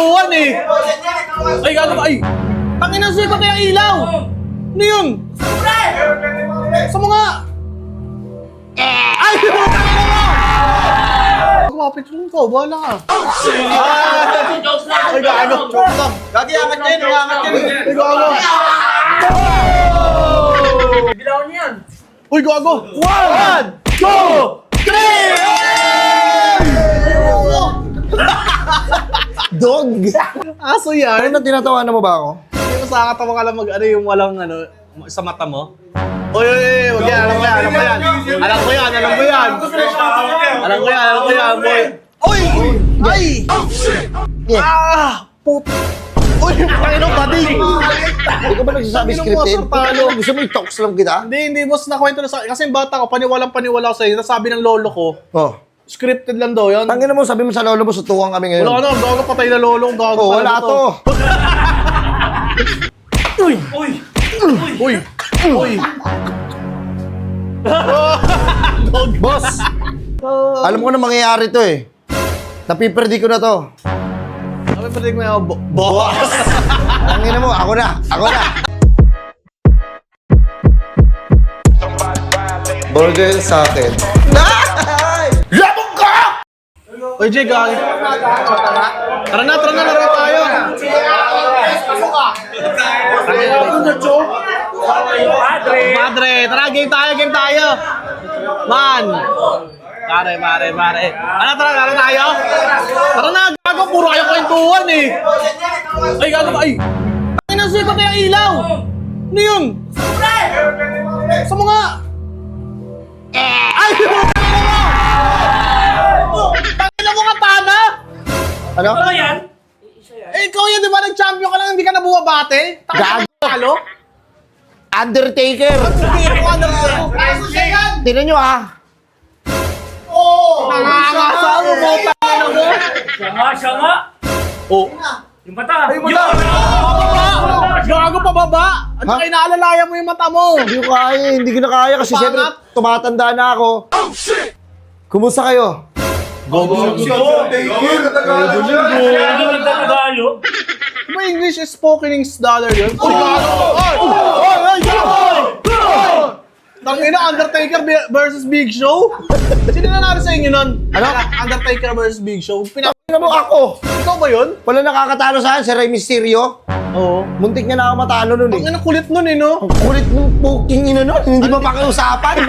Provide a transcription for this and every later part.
kwentuhan eh. Ay, gago ka. Ay, tangin ang sikat na yung ilaw. Ano yun? Sa mga... Ay, tangin mo! Kumapit mo ikaw, bahala ka. Ay, gago. Joke lang. Gagi, angat niya yun, angat niya yun. Ay, gago. Bilawan niya yan. Uy, gago. 1, 2, 3! Dog! Aso yan. Ano, tinatawanan mo ba ako? Hindi mo sa katawa ka lang ano yung walang sa mata mo. Oy, wag yan, alam ko yan. Alam ko yan, boy. Oy! Ay! Put! Uy, paano bading? Hindi ka ba nagsasabi scripted? Gusto mo i-talks lang kita? Hindi, boss, nakwento na sa kasi yung bata ko, paniwala ko sa'yo, nasabi ng lolo ko, Oh. scripted lang daw yan. Tangina mo, sabi mo sa lolo mo, sutukan kami ngayon. Wala gago patay na lolo, gago. Oh, wala to. Uy! Boss! Alam ko na mangyayari to eh. Napipredi ko na to. Sabi pa rin mo yung boss. Tangina mo, ako na. Burger sa akin. Labog ka! Uy, Jay, gago. Tara na, laro tayo. Madre, tara, game tayo. Man. Pare. Ano, tara, laro tayo? Tara na, gago, puro kayo kwentuhan eh. Ay, gago, ay. Tangin ang sikat na yung ilaw. Ano yun? Sa mga... Ay, tangin na mo katana. Ano? Ano yan? Eh, ikaw yan, di ba? Nag-champion ka lang, hindi ka na buwabate? Gago. Talo? Undertaker! Tignan nyo ah. Nangangasa mo, buta na mo. Siya nga. Oh. Yung mata. Gago pababa. At saka inaalalayan mo yung mata mo. Hindi ko na kaya kasi Pangat. siyempre tumatanda na ako. Kumusta kayo? Nagtatagalo. Diba English is spoken in dollar yun? Uy, gago! Tangina, Undertaker versus Big Show? Sino nanalo sa inyo nun? Ano? Undertaker versus Big Show. Tignan mo ako. Ikaw ba yun? Wala nakakatalo sa akin, si Rey Mysterio. Oo. Muntik niya na ako matalo nun eh. Ang kulit nun eh, no? Ang kulit ng poking ina nun. Hindi ba pakiusapan?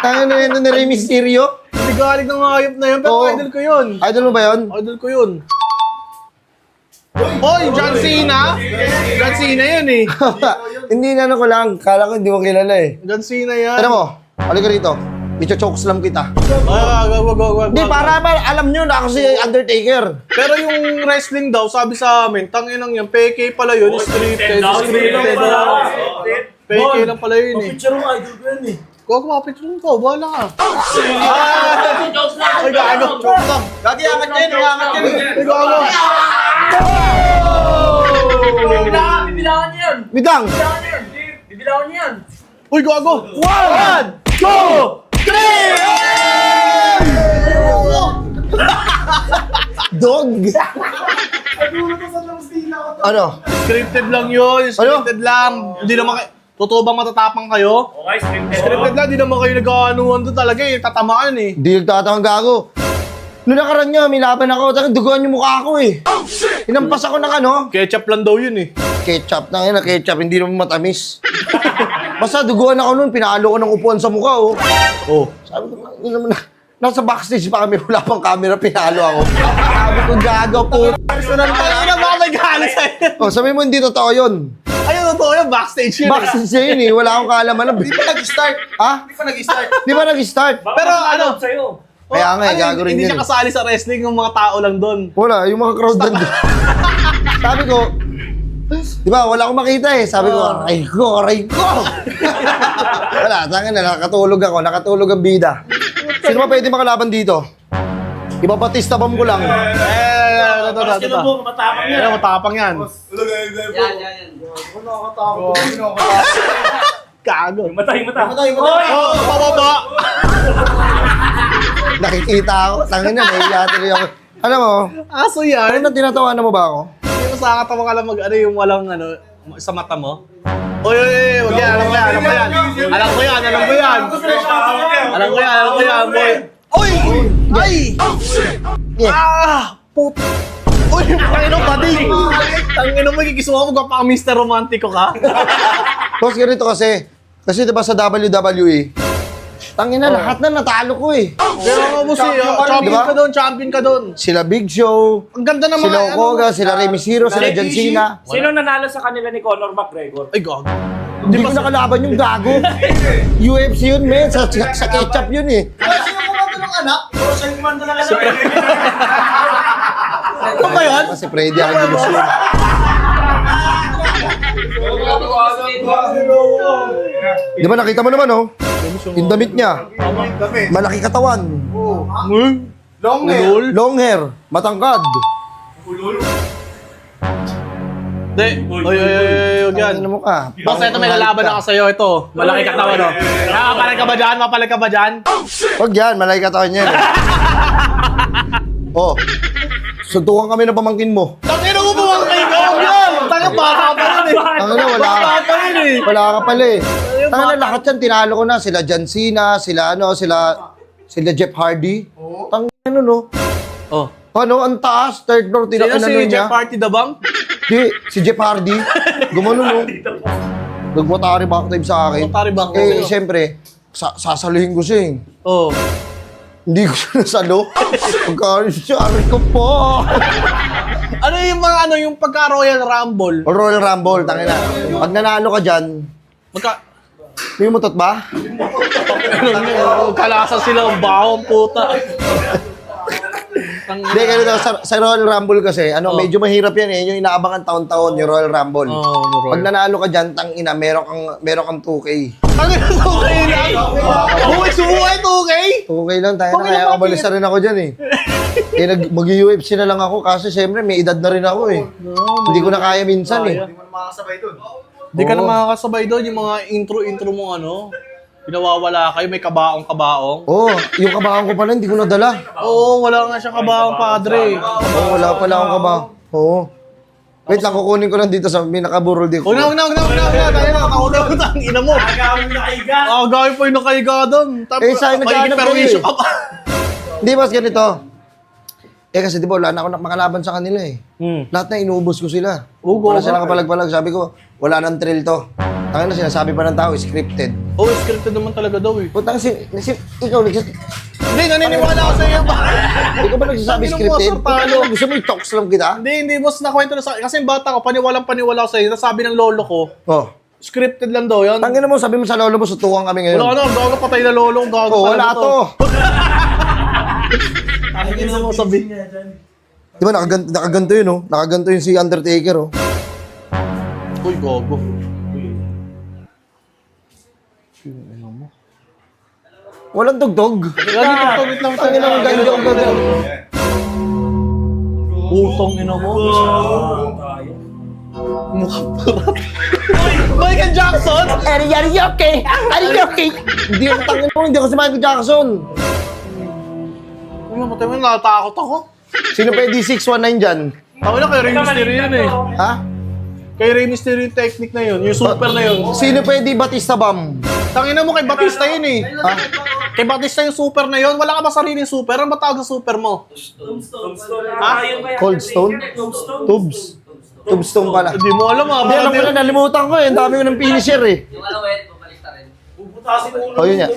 Tayo na yun ni Rey Mysterio. Hindi galing ng hayop na yun, pero Oo. idol ko yun. Idol mo ba yun? Idol ko yun. Oy, John Cena? John Cena yun eh. Hindi na ano ko lang. Kala ko hindi mo kilala eh. John Cena yan. Tara mo, halika rito. Icho-chokeslam kita. Wag. Hindi, para ba alam nyo na ako si Undertaker. Pero yung wrestling daw, sabi sa amin, tanginang yan, peke pala yun, scripted. Peke lang pala yun eh. Picture mo, idol ko yan eh. Huwag mapit mo ikaw, bahala ka. Jokes lang. Ay, gago. Joke lang. Gagi, angat niya yun, angat niya yun. Ay, gago. Bibilawan niya yan. Bidang! Bibilawan niya yan. Uy, gago. 1, 2, 3! Dog! Ano? Scripted lang yun, scripted lang. Hindi naman kayo, totoo bang matatapang kayo? Okay, scripted. Scripted lang, hindi naman kayo nag-aanuhan doon talaga eh, tatamaan eh. Hindi nagtatawang gago. Noong nakaraan nyo, may laban ako. Talagang duguan yung mukha ko eh. Inampas ako ng ano? Ketchup lang daw yun eh. Ketchup na yun, ketchup. Hindi naman matamis. Basta duguan ako noon, pinalo ko ng upuan sa mukha oh. Oh. Sabi ko, hindi naman na. Nasa backstage pa kami, wala pang camera, pinalo ako. Sabi ko, gago po. Personal pa lang na baka may galit sa'yo. Oh, sabi mo, hindi totoo yun. Ayun, totoo yun, backstage yun. Backstage na yun eh, wala akong kaalaman. Di pa nag-start. Ha? Di pa nag-start. Di ba nag-start? Pero ano? Sa'yo. Kaya nga, gago rin Hindi yun siya kasali sa wrestling, yung mga tao lang doon. Wala, yung mga crowd doon. Sabi ko, di ba, wala akong makita eh. Sabi ko, aray ko. Wala, tanga na, nakatulog ang bida. Sino ba pwede makalaban dito? Ibabatista bomb ko lang. Sino po, matapang yan. Matapang yan. Yan. Gago. Yung mata. Oh, pababa. Nakikita ako, tanga na, nahiya tuloy ako. Alam mo, Aso ano yan. na tinatawanan mo ba ako? Hindi mo sa katawa ka lang yung walang sa mata mo. Oy, wag yan, alam ko yan. Alam ko yan. Boy. Oy! Ay! Yeah. Put... Uy, tangino bading! Tangino mo, kikisuha mo ka pa Mr. Romantico ka? Boss, ganito kasi. Kasi diba sa WWE, tangina lahat na natalo ko eh. Pero nga mo champion ka doon. Sila Big Show, Ang ganda ng mga... sila Okoga, sila Rey Mysterio, sila John Cena. Sino nanalo sa kanila ni Conor McGregor? Ay, gago. Hindi ko nakalaban yung gago. UFC yun, men. Sa ketchup yun eh. Sino ko ba ito ng anak? Pero siya yung kumanda ng anak. Ano ba yun? Kasi Freddy Angelos yun. Di ba nakita mo naman oh? Yung damit niya. Malaki katawan. Long hair. Long hair. Matangkad. Hindi. Oy, wag yan. Ano mo ka? Boss, ito may lalaban ako sa'yo. Ito, malaki katawan, no? Mapalag ka ba dyan? Mapalag ka ba dyan? Huwag yan. Malaki katawan niya. Oh. Suntukan kami ng pamangkin mo. Tangino mo buwang kayo ka! Yan! Tangin, bata pa rin eh! Ang ina, wala ka. Bata pa rin eh! Wala ka pala eh. Tanga na lahat yan, tinalo ko na. Sila John Cena, sila Jeff Hardy. Tanga ano no? Oh. Ano, ang taas, third floor, Sino tinakina si niya. Jeff Party the Bang? Di, si Jeff Hardy. Gumano no? Nagmatari backdive sa akin. Matari backdive. Siyempre, sasaluhin ko siya eh. Oh. Hindi ko siya nasalo. Pagka-sorry ko po. Ano yung mga yung pagka-Royal Rumble? O Royal Rumble, tangina. Pag nanalo ka dyan, may mutot ba? Kalasa sila ang bawang puta. Hindi, ganito. Sa Royal Rumble kasi, medyo mahirap yan eh. Yung inaabangan taon-taon, yung Royal Rumble. Pag nanalo ka dyan, tangina, meron kang 2K. Ano yung 2K lang? Buhay 2K? 2K lang, tayo na. Kaya kabalis na rin ako dyan eh. Mag-UFC na lang ako kasi siyempre may edad na rin ako eh. Hindi ko na kaya minsan eh. Hindi mo na makakasabay dun. Hindi ka na makakasabay doon. Yung mga intro mo pinawawala kayo, may kabaong-kabaong. Oo, yung kabahan ko pala, hindi ko nadala. Oo, wala nga siya kabaong, padre. Oo, wala pala akong kabahan. Oo. Wait lang, kukunin ko lang dito sa pinakaburol dito. Huwag na. Tayo na, kauna ko ang ina mo. Agawin na kaiga. Gawin po yung nakaiga doon. Eh, sa'yo nagkahanap kayo permission eh. ka pa. Hindi, mas ganito. Kasi di ba, wala na ako makalaban sa kanila eh. Lahat na inuubos ko sila. Wala silang kapalag-palag. Sabi ko, wala nang thrill to. Tangin na sinasabi pa ng tao, scripted. Oo, scripted naman talaga daw eh. Putang ikaw Hindi, naniniwala ako sa iyo. Hindi ka ba nagsasabi Sabi ng scripted? mga sartalo. Gusto mo i-talks lang kita? Hindi, boss, nakwento na sa akin. Kasi yung bata ko, paniwala ako sa iyo. Sabi ng lolo ko, Oh. scripted lang daw yan. Tangin na mo, sabi mo sa lolo mo, sutukan kami ngayon. Wala gago patay na lolo. Gago Oh, wala talaga to. Tangin na mo sabi. Di ba, nakaganto yun, oh. Nakaganto yun si Undertaker, oh. Uy, gago. Walang tugtog. Wait lang. Tangin na mo, ganyan ako gagawin. Utong ina mo. Mukha purat. Michael Jackson? Are you okay? Hindi ako tangin mo, hindi ako si Michael Jackson. Ano matay mo, natatakot ako. Sino pa yung D619 dyan? Tawag na kay Rey Mysterio yun eh. Ha? Kay Rey Mysterio yung technique na yun, yung super na yun. Sino pa yung di Batista Bomb? Tangina mo kay Batista yun eh. Ha? Kay Batista yung super na yun, wala ka ba sariling super? Ano ba tawag sa super mo? Ha? Cold Stone? Tubes. Tubestone pala. Hindi mo alam ah. Hindi, alam ko na, nalimutan ko eh. Ang dami ko ng finisher eh. Yung alawet, bumalik na rin. Bubutasin ulo. Oh, yun yan.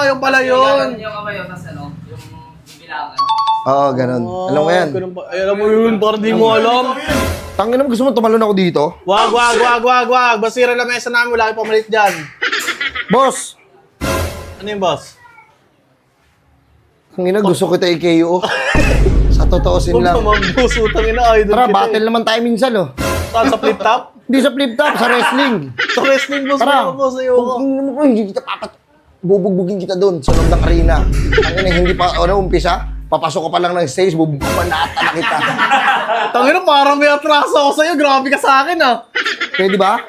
Yung pala yun. Yung kamay, tapos yung bilangan. Oo, ganun. Alam ko yan. Ay, alam mo yun, parang di mo alam. Tangin naman, gusto mo tumalon ako dito? Wag. Basira lang mesa namin, wala kang pamalit dyan. Boss! Ano yung boss? Ang ina, gusto kita i-KO. Sa totoosin lang. Huwag mambuso, tangina, idol Tara, kita battle naman tayo minsan, oh. Saan, sa flip top? Hindi sa flip top, sa wrestling. Sa wrestling boss, Tara. mo sa'yo ko. Hindi kita bubugbugin kita doon sa loob ng arena. Ang ina, hindi pa, umpisa. Papasok ka pa lang ng stage, bubugbanaatan na kita. Tangina, parang may atraso ako sa'yo. Grabe ka sa akin ah. Pwede ba?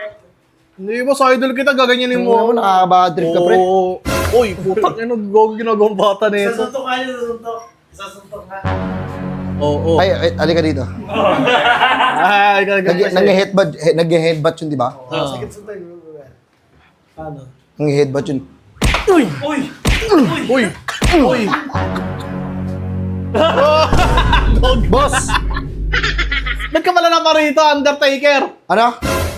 Hindi mo, sa idol kita, gaganyanin Hindi mo, mo. nakaka-bad trip ka, pre. Oo. Uy, putang ina, ginagawang bata na ito. Sasuntok ka niya, sasuntok. Oo. Ay, halika dito. Ay, Nag-headbutt yun, di ba? Second sundan. Paano? Nag-headbutt yun. Uy! Uy! Boss! Ba't ka pala naparito, Undertaker? Ano?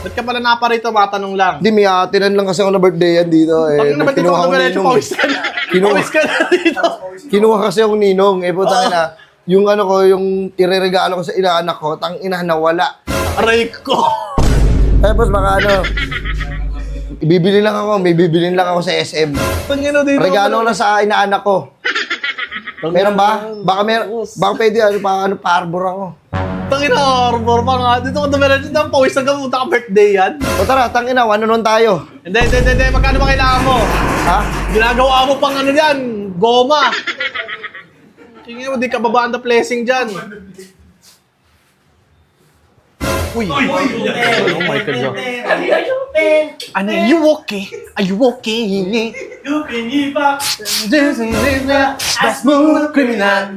Ba't ka pala naparito, matanong lang. Hindi, may atinan lang kasi ako na birthday yan dito. Eh, Pag naman dito kinuha ka ko dumiretso, ninong. pawis ka na. Pawis ka na dito. Kinuha kasi akong ninong. Eh, putang ina. Yung ano ko, yung ireregalo ko sa inaanak ko, tang ina nawala. Aray ko. Eh, boss, baka ano, may bibili lang ako sa SM. Tangino dito. Regalo lang sa inaanak ko. Meron ba? Baka pwede, pa-arbor ako. Tangina, Arbor pa nga. Dito ka dumiretso, dang pawis na pumunta ka birthday yan. O tara, tang ina, ano nun tayo? Hindi. Magkano ba kailangan mo? Ha? Ginagawa mo pang ano yan, goma. Tingin mo, di ka babaan the blessing dyan. Uy. Oh my God. Ano, you okay? Are you okay? The smooth criminal.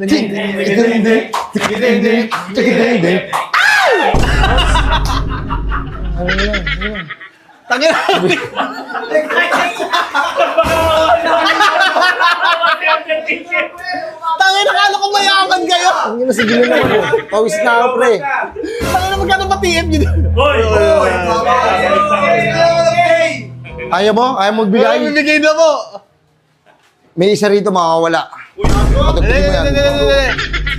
Tangina. Tangina, kala ko mayaman kayo. Ang ina, sige na naman. Pawis na ako, pre. Tangina, magkano ba TF nyo? Ayaw mo? Ayaw mo Ay, magbigay? bibigay na mo. May isa rito makawala. Patugtugin mo yan.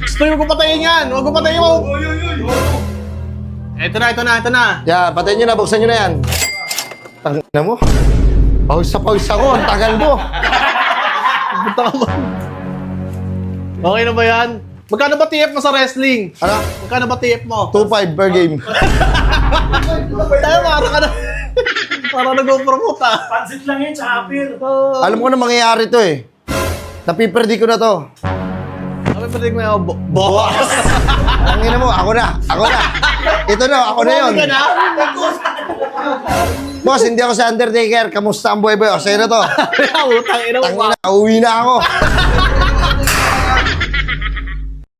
Gusto yung patayin yan. Huwag ko patayin mo. Ito na. Yeah, patayin nyo na, buksan nyo na yan. Tangina mo. Pawis ako, ang tagal mo. Punta ka ba? Okay na ba yan? Magkano ba TF mo sa wrestling? Ano? Magkano ba TF mo? 2-5 per game. Tayo, para ka na. Para nag-promote ah. Pansit lang yun, tsaka apir. Alam ko na mangyayari to eh. Napiperdi ko na to. Ano ba rin mo yung boss? Ang ina mo, ako na. Ito na, ako na yun. Ka na? Boss, hindi ako sa Undertaker. Kamusta ang buhay-buhay? O, sa'yo na to. Utang ina mo. Tangina, uwi na ako.